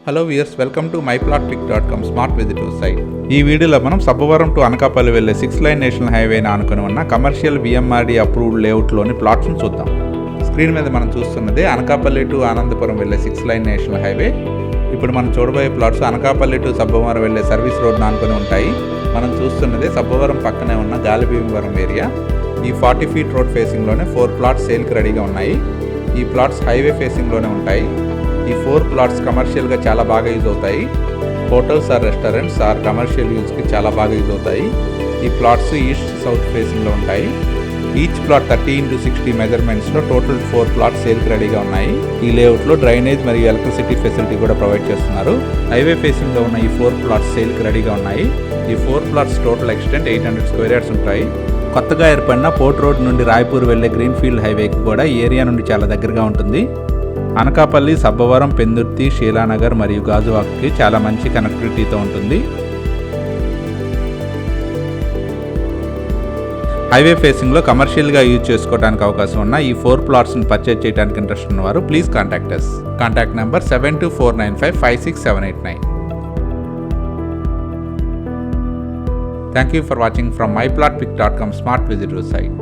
Hello viewers, welcome to myplotpic.com smart visitor site. ఈ వీడియోలో మనం సబ్బవరం టు అనకాపల్లి వెళ్లే 6 లైన్ నేషనల్ హైవేని ఆనుకుని ఉన్న కమర్షియల్ VMRD అప్రూవ్డ్ లేఅవుట్లోని ప్లాట్స్ను చూద్దాం. స్క్రీన్ మీద మనం చూస్తున్నది అనకాపల్లి టు ఆనందపురం వెళ్లే 6 లైన్ నేషనల్ హైవే. ఇప్పుడు మనం చూడబోయే ప్లాట్స్ అనకాపల్లి టు సబ్బవరం వెళ్లే సర్వీస్ రోడ్ ఆనుకుని ఉంటాయి. మనం చూస్తున్నది సబ్బవరం పక్కనే ఉన్న గాలిభీమవరం ఏరియా. ఈ 40 ఫీట్ రోడ్ ఫేసింగ్లోనే 4 ప్లాట్స్ సేల్కి రెడీగా ఉన్నాయి. ఈ ప్లాట్స్ హైవే ఫేసింగ్లోనే ఉంటాయి. ఈ 4 ప్లాట్స్ కమర్షియల్గా చాలా బాగా యూజ్ అవుతాయి. Hotels or restaurants or commercial యూజ్కి చాలా బాగా యూజ్ అవుతాయి. ఈ ప్లాట్స్ ఈస్ట్ సౌత్ ఫేసింగ్లో ఉంటాయి. ఈచ్ ప్లాట్ 30x60 మెజర్మెంట్స్లో టోటల్ 4 ప్లాట్స్ సేల్కి రెడీగా ఉన్నాయి. ఈ లేఅవుట్లో డ్రైనేజ్ మరియు ఎలక్ట్రిసిటీ ఫెసిలిటీ కూడా ప్రొవైడ్ చేస్తున్నారు. హైవే ఫేసింగ్లో ఉన్న ఈ 4 ప్లాట్స్ సేల్కి రెడీగా ఉన్నాయి. ఈ 4 plots total extent 800 square yards ఉంటాయి. కొత్తగా ఏర్పడిన పోర్ట్ రోడ్ నుండి రాయ్పూర్ వెళ్లే గ్రీన్ఫీల్డ్ హైవేకి కూడా ఈ ఏరియా నుండి చాలా దగ్గరగా ఉంటుంది. అనకాపల్లి, సబ్బవరం, పెందుర్తి, షీలానగర్ మరియు గాజువాక్కి చాలా మంచి కనెక్టివిటీతో ఉంటుంది. హైవే ఫేసింగ్లో కమర్షియల్గా యూజ్ చేసుకోవడానికి అవకాశం ఉన్న ఈ 4 ప్లాట్స్ని పర్చేజ్ చేయడానికి ఇంట్రెస్ట్ ఉన్నవారు please contact us. Contact number 7249556789. Thank you for watching from myplotpic.com smart visitor site.